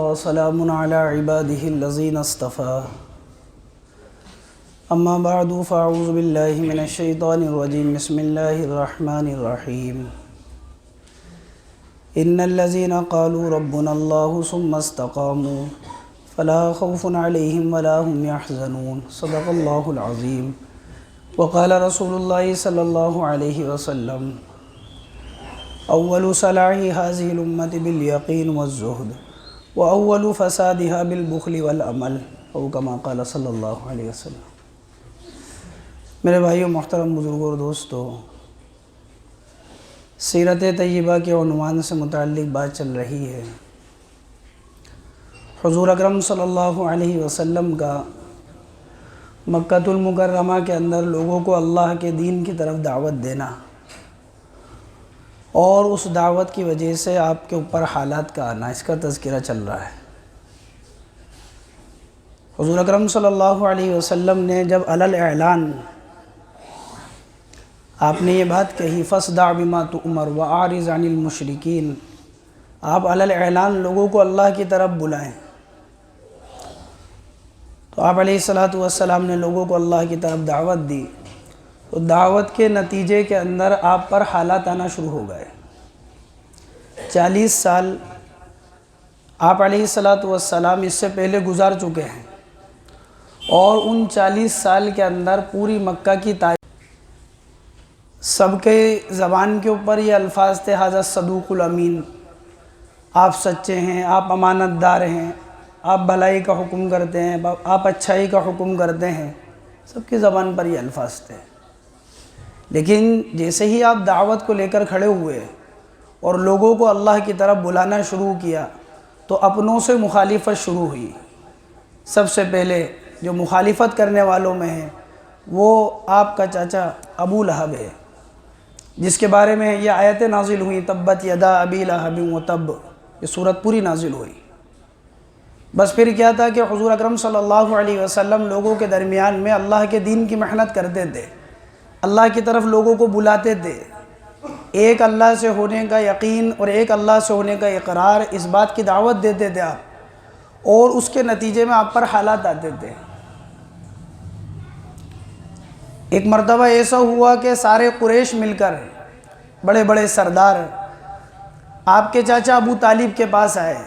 وسلام على عباده الذين اصطفى اما بعد فاعوذ بالله من الشيطان الرجيم بسم الله الرحمن الرحيم ان الذين قالوا ربنا الله ثم استقاموا فلا خوف عليهم ولا هم يحزنون صدق الله العظيم وقال رسول الله صلى الله عليه وسلم اول صلاح هذه الامة باليقين والزهد واول فسادها بالبخل والعمل او كما قال صلی اللہ علیہ وسلم۔ میرے بھائیوں، محترم بزرگوں اور دوستوں، سیرت طیبہ کے عنوان سے متعلق بات چل رہی ہے۔ حضور اکرم صلی اللہ علیہ وسلم کا مکہ المکرمہ کے اندر لوگوں کو اللہ کے دین کی طرف دعوت دینا اور اس دعوت کی وجہ سے آپ کے اوپر حالات کا آنا، اس کا تذکرہ چل رہا ہے۔ حضور اکرم صلی اللہ علیہ وسلم نے جب علی الاعلان آپ نے یہ بات کہی فاصدع بما تؤمر واعرض عن المشرکین، آپ علی الاعلان لوگوں کو اللہ کی طرف بلائیں، تو آپ علیہ السلام نے لوگوں کو اللہ کی طرف دعوت دی، تو دعوت کے نتیجے کے اندر آپ پر حالات آنا شروع ہو گئے۔ 40 سال آپ علیہ السلام اس سے پہلے گزار چکے ہیں، اور ان 40 سال کے اندر پوری مکہ کی تاریخ سب کے زبان کے اوپر یہ الفاظ تھے، ھذا الصدوق الامین، آپ سچے ہیں، آپ امانت دار ہیں، آپ بھلائی کا حکم کرتے ہیں، آپ اچھائی کا حکم کرتے ہیں، سب کی زبان پر یہ الفاظ تھے۔ لیکن جیسے ہی آپ دعوت کو لے کر کھڑے ہوئے اور لوگوں کو اللہ کی طرف بلانا شروع کیا تو اپنوں سے مخالفت شروع ہوئی۔ سب سے پہلے جو مخالفت کرنے والوں میں ہیں وہ آپ کا چاچا ابو لہب ہے، جس کے بارے میں یہ آیتیں نازل ہوئیں، تبت یدا ابی لہب وتب، یہ صورت پوری نازل ہوئی۔ بس پھر کیا تھا کہ حضور اکرم صلی اللہ علیہ وسلم لوگوں کے درمیان میں اللہ کے دین کی محنت کرتے تھے، اللہ کی طرف لوگوں کو بلاتے تھے، ایک اللہ سے ہونے کا یقین اور ایک اللہ سے ہونے کا اقرار، اس بات کی دعوت دیتے تھے آپ، اور اس کے نتیجے میں آپ پر حالات آتے تھے۔ ایک مرتبہ ایسا ہوا کہ سارے قریش مل کر، بڑے بڑے سردار آپ کے چاچا ابو طالب کے پاس آئے۔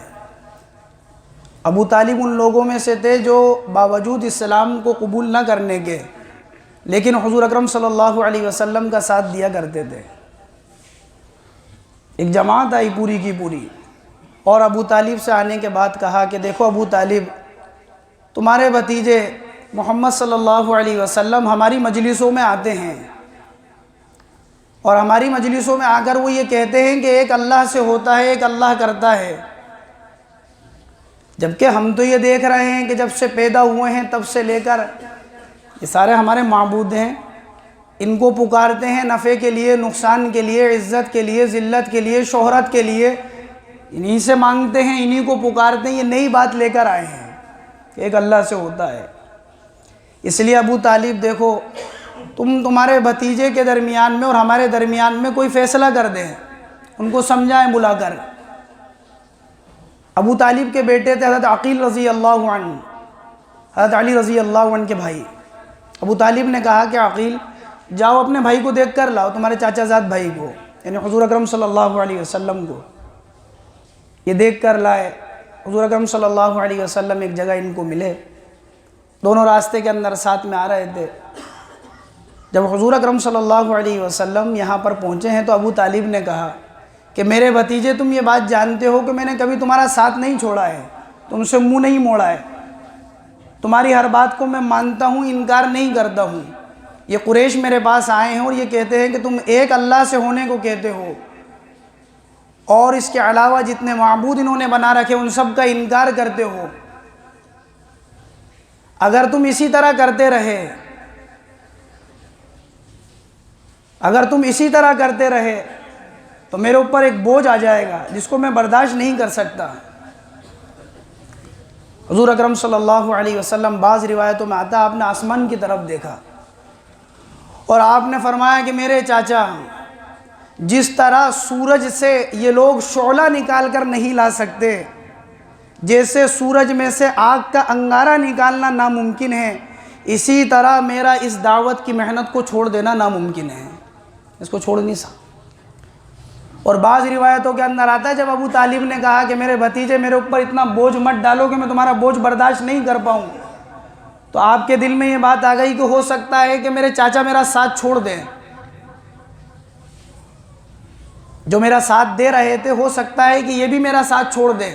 ابو طالب ان لوگوں میں سے تھے جو باوجود اسلام کو قبول نہ کرنے کے لیکن حضور اکرم صلی اللہ علیہ وسلم کا ساتھ دیا کرتے تھے۔ ایک جماعت آئی پوری کی پوری، اور ابو طالب سے آنے کے بعد کہا کہ دیکھو ابو طالب، تمہارے بھتیجے محمد صلی اللہ علیہ وسلم ہماری مجلسوں میں آتے ہیں، اور ہماری مجلسوں میں آ کر وہ یہ کہتے ہیں کہ ایک اللہ سے ہوتا ہے، ایک اللہ کرتا ہے، جبکہ ہم تو یہ دیکھ رہے ہیں کہ جب سے پیدا ہوئے ہیں تب سے لے کر یہ سارے ہمارے معبود ہیں، ان کو پکارتے ہیں نفع کے لیے، نقصان کے لیے، عزت کے لیے، ذلت کے لیے، شہرت کے لیے، انہی سے مانگتے ہیں، انہی کو پکارتے ہیں۔ یہ نئی بات لے کر آئے ہیں کہ ایک اللہ سے ہوتا ہے۔ اس لیے ابو طالب دیکھو، تمہارے بھتیجے کے درمیان میں اور ہمارے درمیان میں کوئی فیصلہ کر دیں، ان کو سمجھائیں بلا کر۔ ابو طالب کے بیٹے تھے حضرت عقیل رضی اللہ عنہ، حضرت علی رضی اللہ عنہ کے بھائی۔ ابو طالب نے کہا کہ عقیل، جاؤ اپنے بھائی کو دیکھ کر لاؤ، تمہارے چاچا زاد بھائی کو، یعنی حضور اکرم صلی اللہ علیہ وسلم کو۔ یہ دیکھ کر لائے۔ حضور اکرم صلی اللہ علیہ وسلم ایک جگہ ان کو ملے، دونوں راستے کے اندر ساتھ میں آ رہے تھے۔ جب حضور اکرم صلی اللہ علیہ وسلم یہاں پر پہنچے ہیں تو ابو طالب نے کہا کہ میرے بھتیجے، تم یہ بات جانتے ہو کہ میں نے کبھی تمہارا ساتھ نہیں چھوڑا ہے، تم سے منہ نہیں موڑا ہے، تمہاری ہر بات کو میں مانتا ہوں، انکار نہیں کرتا ہوں۔ یہ قریش میرے پاس آئے ہیں اور یہ کہتے ہیں کہ تم ایک اللہ سے ہونے کو کہتے ہو، اور اس کے علاوہ جتنے معبود انہوں نے بنا رکھے ان سب کا انکار کرتے ہو۔ اگر تم اسی طرح کرتے رہے تو میرے اوپر ایک بوجھ آ جائے گا جس کو میں برداشت نہیں کر سکتا۔ حضور اکرم صلی اللہ علیہ وسلم، بعض روایتوں میں آتا آپ نے آسمان کی طرف دیکھا اور آپ نے فرمایا کہ میرے چاچا، جس طرح سورج سے یہ لوگ شعلہ نکال کر نہیں لا سکتے، جیسے سورج میں سے آگ کا انگارہ نکالنا ناممکن ہے، اسی طرح میرا اس دعوت کی محنت کو چھوڑ دینا ناممکن ہے، اس کو چھوڑ نہیں سکتا۔ اور بعض روایتوں کے اندر آتا ہے جب ابو طالب نے کہا کہ میرے بھتیجے میرے اوپر اتنا بوجھ مت ڈالو کہ میں تمہارا بوجھ برداشت نہیں کر پاؤں، تو آپ کے دل میں یہ بات آ گئی کہ ہو سکتا ہے کہ میرے چاچا میرا ساتھ چھوڑ دیں، جو میرا ساتھ دے رہے تھے ہو سکتا ہے کہ یہ بھی میرا ساتھ چھوڑ دیں۔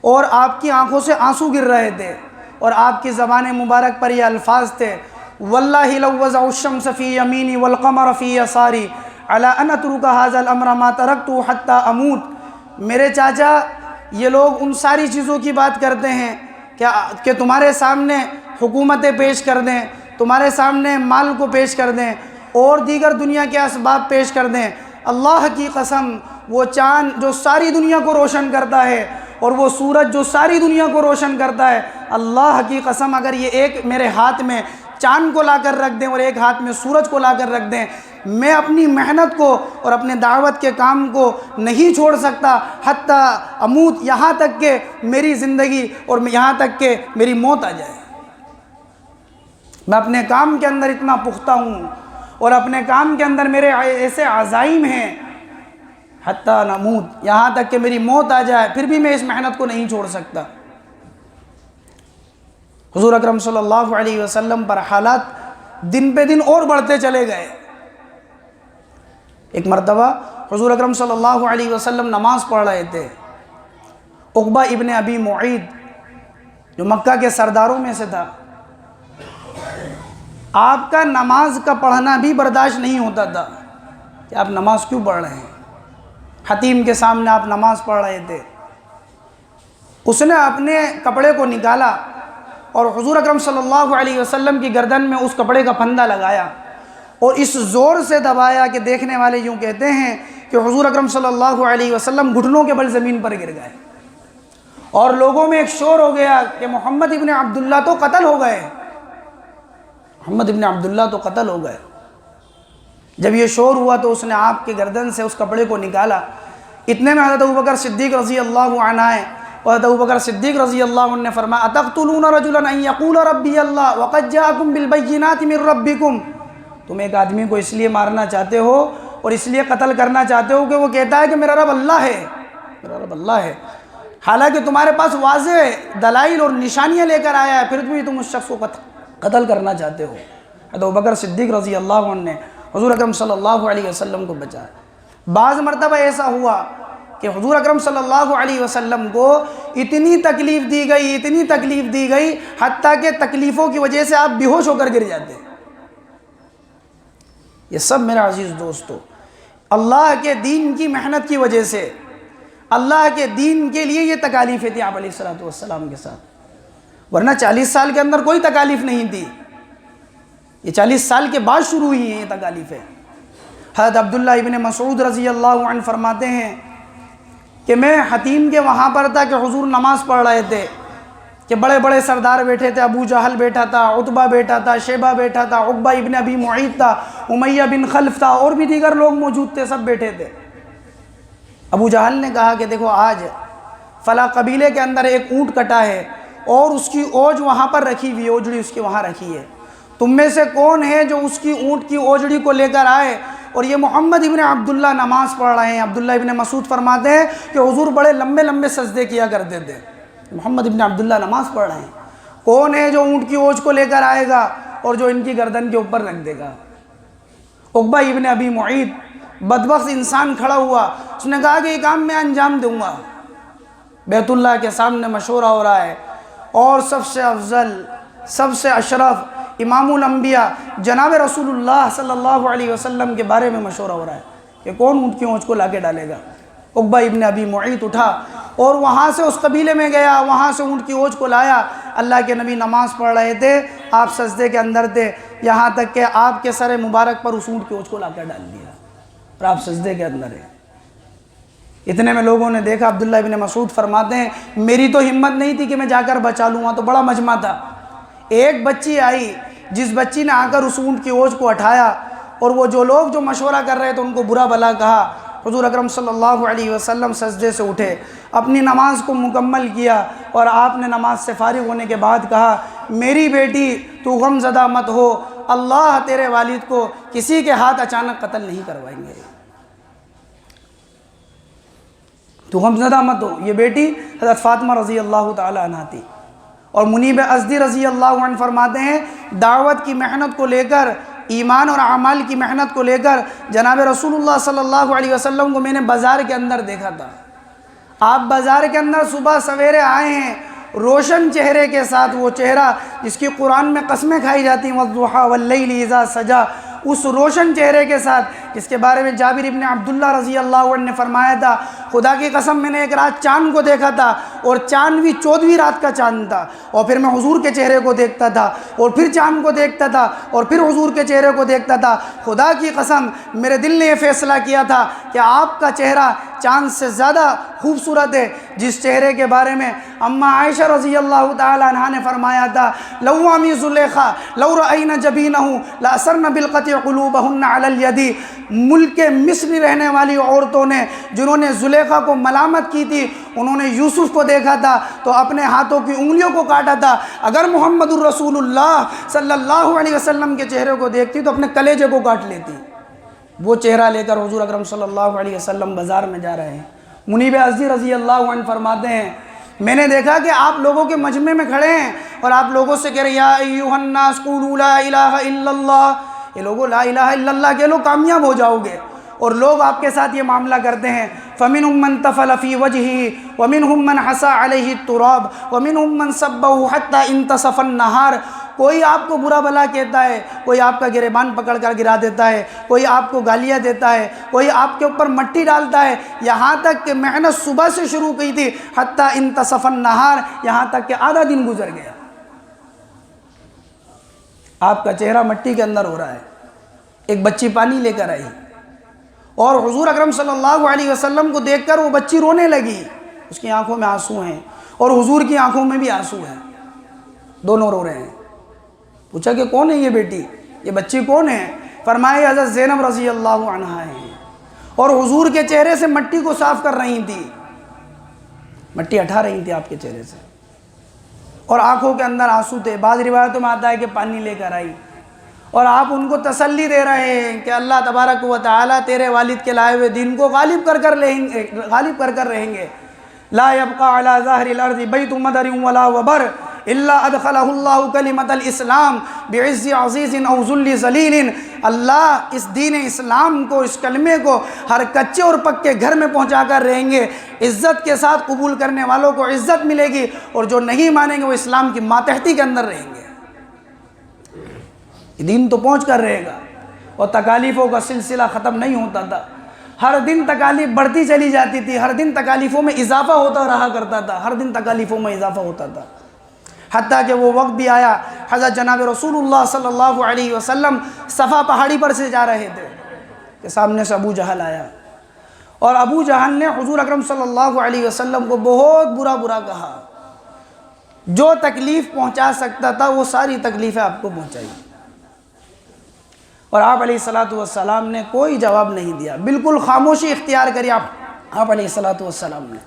اور آپ کی آنکھوں سے آنسو گر رہے تھے اور آپ کی زبان مبارک پر یہ الفاظ تھے، واللہ لو وضع الشمس فی یمینی والقمر فی یساری علی ان اترک ھذا الامر ما ترکتہ حتی اموت۔ میرے چاچا یہ لوگ ان ساری چیزوں کی بات کرتے ہیں کہ تمہارے سامنے حکومتیں پیش کر دیں، تمہارے سامنے مال کو پیش کر دیں اور دیگر دنیا کے اسباب پیش کر دیں، اللہ کی قسم وہ چاند جو ساری دنیا کو روشن کرتا ہے اور وہ سورج جو ساری دنیا کو روشن کرتا ہے، اللہ کی قسم اگر یہ ایک میرے ہاتھ میں چاند کو لا کر رکھ دیں اور ایک ہاتھ میں سورج کو لا کر رکھ دیں، میں اپنی محنت کو اور اپنے دعوت کے کام کو نہیں چھوڑ سکتا حتی اموت، یہاں تک کہ میری زندگی اور یہاں تک کہ میری موت آ جائے۔ میں اپنے کام کے اندر اتنا پختہ ہوں اور اپنے کام کے اندر میرے ایسے عزائم ہیں، حتی نموت، یہاں تک کہ میری موت آ جائے پھر بھی میں اس محنت کو نہیں چھوڑ سکتا۔ حضور اکرم صلی اللہ علیہ وسلم پر حالات دن پہ دن اور بڑھتے چلے گئے۔ ایک مرتبہ حضور اکرم صلی اللہ علیہ وسلم نماز پڑھ رہے تھے، عقبہ ابن ابی معیط جو مکہ کے سرداروں میں سے تھا، آپ کا نماز کا پڑھنا بھی برداشت نہیں ہوتا تھا کہ آپ نماز کیوں پڑھ رہے ہیں، حتیم کے سامنے آپ نماز پڑھ رہے تھے۔ اس نے اپنے کپڑے کو نکالا اور حضور اکرم صلی اللہ علیہ وسلم کی گردن میں اس کپڑے کا پھندا لگایا اور اس زور سے دبایا کہ دیکھنے والے یوں کہتے ہیں کہ حضور اکرم صلی اللہ علیہ وسلم گھٹنوں کے بل زمین پر گر گئے، اور لوگوں میں ایک شور ہو گیا کہ محمد ابن عبداللہ تو قتل ہو گئے، محمد ابن عبداللہ تو قتل ہو گئے۔ جب یہ شور ہوا تو اس نے آپ کے گردن سے اس کپڑے کو نکالا، اتنے میں حضرت ابوبکر صدیق رضی اللہ عنہ آئے اور حضرت ابوبکر صدیق رضی اللہ عنہ نے فرمایا، اتقتلون رجلا ان یقول ربی اللہ وقد جاءکم بالبینات من ربکم، تم ایک آدمی کو اس لیے مارنا چاہتے ہو اور اس لیے قتل کرنا چاہتے ہو کہ وہ کہتا ہے کہ میرا رب اللہ ہے، میرا رب اللہ ہے، حالانکہ تمہارے پاس واضح دلائل اور نشانیاں لے کر آیا ہے، پھر بھی تم اس شخص کو قتل کرنا چاہتے ہو۔ حضرت ابوبکر صدیق رضی اللہ عنہ نے حضور اکرم صلی اللہ علیہ وسلم کو بچایا۔ بعض مرتبہ ایسا ہوا کہ حضور اکرم صلی اللہ علیہ وسلم کو اتنی تکلیف دی گئی، اتنی تکلیف دی گئی، حتیٰ کہ تکلیفوں کی وجہ سے آپ بے ہوش ہو کر گر جاتے۔ یہ سب میرا عزیز دوستو اللہ کے دین کی محنت کی وجہ سے، اللہ کے دین کے لیے یہ تکالیفیں تھیں آپ علیہ السلام کے ساتھ، ورنہ 40 سال کے اندر کوئی تکالیف نہیں تھی، یہ 40 سال کے بعد شروع ہوئی ہیں یہ تکالیفیں۔ حضرت عبداللہ ابن مسعود رضی اللہ عنہ فرماتے ہیں کہ میں حتیم کے وہاں پر تھا کہ حضور نماز پڑھ رہے تھے کہ بڑے بڑے سردار بیٹھے تھے، ابو جہل بیٹھا تھا، عتبہ بیٹھا تھا، شیبہ بیٹھا تھا، عقبہ ابن ابی معیط تھا، امیہ بن خلف تھا، اور بھی دیگر لوگ موجود تھے، سب بیٹھے تھے۔ ابو جہل نے کہا کہ دیکھو آج فلاں قبیلے کے اندر ایک اونٹ کٹا ہے اور اس کی اوج وہاں پر رکھی ہوئی ہے، اوجڑی اس کی وہاں رکھی ہے، تم میں سے کون ہے جو اس کی اونٹ کی اوجڑی کو لے کر آئے؟ اور یہ محمد ابن عبداللہ نماز پڑھ رہے ہیں۔ عبداللہ ابن مسعود فرماتے ہیں کہ حضور بڑے لمبے لمبے سجدے کیا کرتے تھے، محمد ابن عبداللہ نماز پڑھ رہے ہیں، کون ہے جو اونٹ کی اوج کو لے کر آئے گا اور جو ان کی گردن کے اوپر رکھ دے گا؟ عقبہ ابن ابی معیط بدبخت انسان کھڑا ہوا، اس نے کہا کہ یہ کام میں انجام دوں گا۔ بیت اللہ کے سامنے مشورہ ہو رہا ہے اور سب سے افضل، سب سے اشرف امام الانبیاء جناب رسول اللہ صلی اللہ علیہ وسلم کے بارے میں مشورہ ہو رہا ہے کہ کون اونٹ کی اونچ کو لا کے ڈالے گا۔ عقبہ ابن ابی معیط اٹھا اور وہاں سے اس قبیلے میں گیا، وہاں سے اونٹ کی اوج کو لایا۔ اللہ کے نبی نماز پڑھ رہے تھے، آپ سجدے کے اندر تھے، یہاں تک کہ آپ کے سر مبارک پر اس اونٹ کی اوج کو لا کر ڈال دیا اور آپ سجدے کے اندر ہیں۔ اتنے میں لوگوں نے دیکھا، عبداللہ ابن مسعود فرماتے ہیں میری تو ہمت نہیں تھی کہ میں جا کر بچا لوں، وہاں تو بڑا مجمع تھا۔ ایک بچی آئی، جس بچی نے آ کر اس اونٹ کی اوج کو اٹھایا اور وہ جو لوگ جو مشورہ کر رہے تھے ان کو برا بھلا کہا، حضور اکرم صلی اللہ علیہ وسلم سجدے سے اٹھے، اپنی نماز کو مکمل کیا، اور آپ نے نماز سے فارغ ہونے کے بعد کہا، میری بیٹی تو غم زدہ مت ہو، اللہ تیرے والد کو کسی کے ہاتھ اچانک قتل نہیں کروائیں گے، تو غم زدہ مت ہو۔ یہ بیٹی حضرت فاطمہ رضی اللہ تعالی عنہ تھی۔ اور منیب ازدی رضی اللہ عنہ فرماتے ہیں، دعوت کی محنت کو لے کر، ایمان اور اعمال کی محنت کو لے کر جناب رسول اللہ صلی اللہ علیہ وسلم کو میں نے بازار کے اندر دیکھا تھا۔ آپ بازار کے اندر صبح سویرے آئے ہیں، روشن چہرے کے ساتھ، وہ چہرہ جس کی قرآن میں قسمیں کھائی جاتی ہیں، وَالضُّحَىٰ وَاللَّيْلِ إِذَا سَجَىٰ، اس روشن چہرے کے ساتھ جس کے بارے میں جابر ابن عبداللہ رضی اللہ عنہ نے فرمایا تھا، خدا کی قسم میں نے ایک رات چاند کو دیکھا تھا، اور چاند بھی 14ویں رات کا چاند تھا، اور پھر میں حضور کے چہرے کو دیکھتا تھا، اور پھر چاند کو دیکھتا تھا، اور پھر حضور کے چہرے کو دیکھتا تھا۔ خدا کی قسم میرے دل نے یہ فیصلہ کیا تھا کہ آپ کا چہرہ چاند سے زیادہ خوبصورت ہے، جس چہرے کے بارے میں اماں عائشہ رضی اللہ تعالی عنہا نے فرمایا تھا، لوامی زلیخا لو رأین جبینہ لأسرن بالقطع قلوبہن علی الید۔ ملک مصر رہنے والی عورتوں نے جنہوں نے زلیخا کو ملامت کی تھی، انہوں نے یوسف کو دیکھا تھا تو اپنے ہاتھوں کی انگلیوں کو کاٹا تھا۔ اگر محمد الرسول اللہ صلی اللہ علیہ وسلم کے چہرے کو دیکھتی تو اپنے کلیجے کو کاٹ لیتی۔ وہ چہرہ لے کر حضور اکرم صلی اللہ علیہ وسلم بازار میں جا رہے ہیں۔ منیب ازدی رضی اللہ عنہ فرماتے ہیں، میں نے دیکھا کہ آپ لوگوں کے مجمع میں کھڑے ہیں اور آپ لوگوں سے کہہ رہے ہیں، یا ایھا الناس قولوا لا الہ الا اللہ، یہ لوگوں لا الہ الا اللہ کہہ لو کامیاب ہو جاؤ گے، اور لوگ آپ کے ساتھ یہ معاملہ کرتے ہیں۔ فَمِنْهُمْ مَنْ تَفَلَ فِي وَجْهِهِ وَمِنْهُمْ مَنْ حَسَى عَلَيْهِ التُّرَابِ وَمِنْهُمْ مَنْ سَبَّهُ حَتَّى انْتَصَفَ النَّهَارِ۔ کوئی آپ کو برا بھلا کہتا ہے، کوئی آپ کا گریبان پکڑ کر گرا دیتا ہے، کوئی آپ کو گالیاں دیتا ہے، کوئی آپ کے اوپر مٹی ڈالتا ہے، یہاں تک کہ محنت صبح سے شروع کی تھی، حتیٰ انتصف النہار، یہاں تک کہ آدھا دن گزر گیا، آپ کا چہرہ مٹی کے اندر ہو رہا ہے۔ ایک بچی پانی لے کر آئی اور حضور اکرم صلی اللہ علیہ وسلم کو دیکھ کر وہ بچی رونے لگی، اس کی آنکھوں میں آنسو ہیں اور حضور کی آنکھوں میں بھی آنسو ہیں، دونوں رو رہے ہیں۔ پوچھا کہ کون ہے یہ بیٹی، یہ بچی کون ہے؟ فرمایا حضرت زینب رضی اللہ عنہا ہے، اور حضور کے چہرے سے مٹی کو صاف کر رہی تھی، مٹی ہٹا رہی تھی آپ کے چہرے سے، اور آنکھوں کے اندر آنسو تھے۔ بعض روایتوں میں آتا ہے کہ پانی لے کر آئی، اور آپ ان کو تسلی دے رہے ہیں کہ اللہ تبارک و تعالیٰ تیرے والد کے لائے ہوئے دین کو غالب کر کر رہیں گے۔ لا يبقى على ظاہر الارض بیت مدر ولا وبر الا ادخلہ اللہ کلمۃ الاسلام بعز عزیز او ذل ذلیل۔ اللہ اس دین اسلام کو، اس کلمے کو ہر کچے اور پکے گھر میں پہنچا کر رہیں گے، عزت کے ساتھ قبول کرنے والوں کو عزت ملے گی، اور جو نہیں مانیں گے وہ اسلام کی ماتحتی کے اندر رہیں گے۔ دین تو پہنچ کر رہے گا، اور تکالیفوں کا سلسلہ ختم نہیں ہوتا تھا، ہر دن تکالیف بڑھتی چلی جاتی تھی، ہر دن تکالیفوں میں اضافہ ہوتا رہا کرتا تھا، ہر دن تکالیفوں میں اضافہ ہوتا تھا، حتیٰ کہ وہ وقت بھی آیا حضرت جناب رسول اللہ صلی اللہ علیہ وسلم صفا پہاڑی پر سے جا رہے تھے کہ سامنے سے ابو جہل آیا، اور ابو جہل نے حضور اکرم صلی اللہ علیہ وسلم کو بہت برا کہا، جو تکلیف پہنچا سکتا تھا وہ ساری تکلیفیں آپ کو پہنچائی، اور آپ علیہ السلام نے کوئی جواب نہیں دیا، بالکل خاموشی اختیار کری آپ علیہ السلام نے،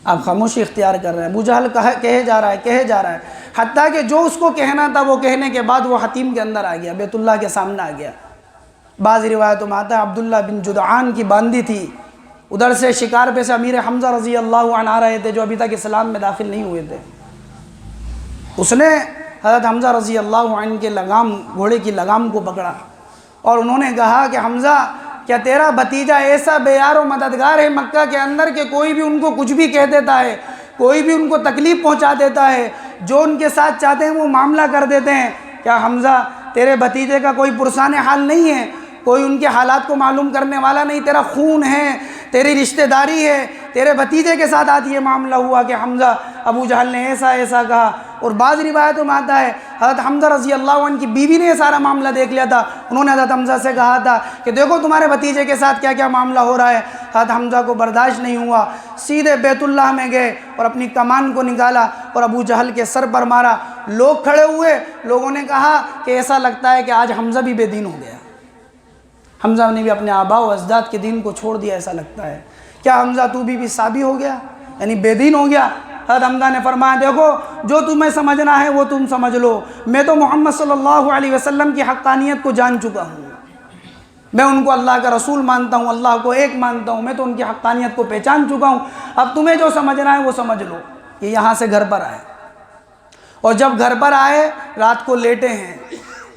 آپ خاموشی اختیار کر رہے ہیں۔ ابو جہل کہے جا رہا ہے، حتیٰ کہ جو اس کو کہنا تھا وہ کہنے کے بعد وہ حتیم کے اندر آ گیا، بیت اللہ کے سامنے آ گیا۔ بعض روایتوں میں آتا ہے عبداللہ بن جدعان کی باندی تھی، ادھر سے شکار پہ سے امیر حمزہ رضی اللہ عنہ آ رہے تھے جو ابھی تک اسلام میں داخل نہیں ہوئے تھے، اس نے حضرت حمزہ رضی اللہ عنہ کے گھوڑے کی لگام کو پکڑا، اور انہوں نے کہا کہ حمزہ کیا تیرا بھتیجا ایسا بے یار و مددگار ہے مکہ کے اندر کہ کوئی بھی ان کو کچھ بھی کہہ دیتا ہے، کوئی بھی ان کو تکلیف پہنچا دیتا ہے، جو ان کے ساتھ چاہتے ہیں وہ معاملہ کر دیتے ہیں؟ کیا حمزہ تیرے بھتیجے کا کوئی پرسان حال نہیں ہے، کوئی ان کے حالات کو معلوم کرنے والا نہیں، تیرا خون ہے، تیری رشتہ داری ہے، تیرے بھتیجے کے ساتھ آج یہ معاملہ ہوا کہ حمزہ ابو جہل نے ایسا کہا؟ اور بعض روایتوں میں آتا ہے حضرت حمزہ رضی اللہ عنہ کی بیوی نے یہ سارا معاملہ دیکھ لیا تھا، انہوں نے حضرت حمزہ سے کہا تھا کہ دیکھو تمہارے بھتیجے کے ساتھ کیا معاملہ ہو رہا ہے۔ حضرت حمزہ کو برداشت نہیں ہوا، سیدھے بیت اللہ میں گئے اور اپنی کمان کو نکالا اور ابو جہل کے سر پر مارا۔ لوگ کھڑے ہوئے، لوگوں نے کہا کہ ایسا لگتا ہے کہ آج حمزہ بھی بے دین ہو گیا، حمزہ نے بھی اپنے آباء و اجداد کے دین کو چھوڑ دیا ایسا لگتا ہے. کیا حمزہ تو بھی صابی ہو گیا، یعنی بے دین ہو گیا؟ حضرت حمزہ نے فرمایا دیکھو جو تمہیں سمجھنا ہے وہ تم سمجھ لو، میں تو محمد صلی اللہ علیہ وسلم کی حقانیت کو جان چکا ہوں، میں ان کو اللہ کا رسول مانتا ہوں، اللہ کو ایک مانتا ہوں، میں تو ان کی حقانیت کو پہچان چکا ہوں، اب تمہیں جو سمجھنا ہے وہ سمجھ لو. یہ یہاں سے گھر پر آئے، اور جب گھر پر آئے رات کو لیٹے ہیں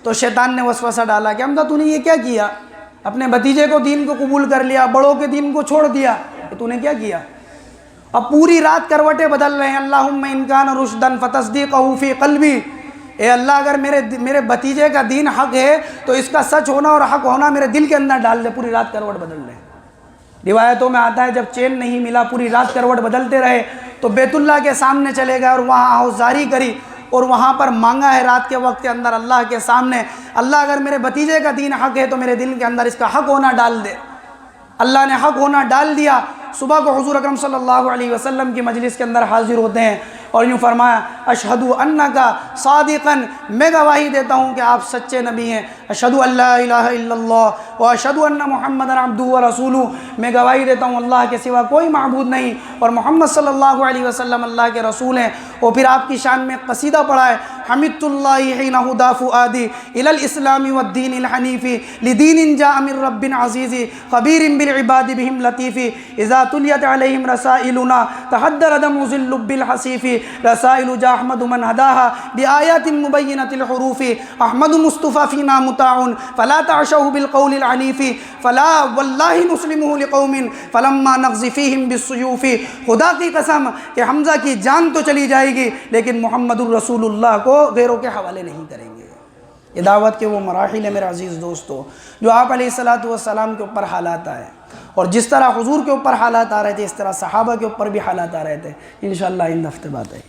تو شیطان نے وسوسہ ڈالا کہ حمزہ تو نے یہ کیا کیا، اپنے بھتیجے کو دین کو قبول کر لیا، بڑوں کے دین کو چھوڑ دیا، کہ تو نے کیا کیا؟ اب پوری رات کروٹیں بدل رہے ہیں. اللہم ان کان رشدن فتصدیقہ فی قلبی، اے اللہ اگر میرے بھتیجے کا دین حق ہے تو اس کا سچ ہونا اور حق ہونا میرے دل کے اندر ڈال دے. پوری رات کروٹ بدل رہے ہیں. روایتوں میں آتا ہے جب چین نہیں ملا پوری رات کروٹ بدلتے رہے تو بیت اللہ کے سامنے چلے گئے اور وہاں آہوزاری کری اور وہاں پر مانگا ہے رات کے وقت کے اندر اللہ کے سامنے، اللہ اگر میرے بھتیجے کا دین حق ہے تو میرے دل کے اندر اس کا حق ہونا ڈال دے. اللہ نے حق ہونا ڈال دیا. صبح کو حضور اکرم صلی اللہ علیہ وسلم کی مجلس کے اندر حاضر ہوتے ہیں اور یوں فرمایا اشہد انکا صادقا، میں گواہی دیتا ہوں کہ آپ سچے نبی ہیں. اشہد ان لا الہ الا اللہ و اشہد ان محمد عبدہ و رسولہ، میں گواہی دیتا ہوں اللہ کے سوا کوئی معبود نہیں اور محمد صلی اللہ علیہ وسلم اللہ کے رسول ہیں. اور پھر آپ کی شان میں قصیدہ پڑھا ہے حمدت اللہ حین ہدا فؤادی الی الاسلام والدین الحنیف لدین جاء من رب عزیز خبیر بالعباد بہم لطیف اذا تلیت علیہم رسائلنا تحدر دم ذل بالحصیف رسائل جا احمد من ہداها بآیات مبینۃ الحروف احمد مصطفیٰ فینا مطاع فلا تعشوه بالقول العنیف فلا واللہ نسلمہ لقوم فلما نغزی فیہم بالسیوف. خدا کی قسم کہ حمزہ کی جان تو چلی جائے گی لیکن محمد الرسول اللہ کو غیروں کے حوالے نہیں کریں گے. یہ دعوت کے وہ مراحل ہیں میرے عزیز دوستو جو آپ علیہ السلام کے اوپر حالات آئے، اور جس طرح حضور کے اوپر حالات آ رہے تھے اس طرح صحابہ کے اوپر بھی حالات آ رہے تھے. انشاءاللہ آئندہ ہفتے بات ہے.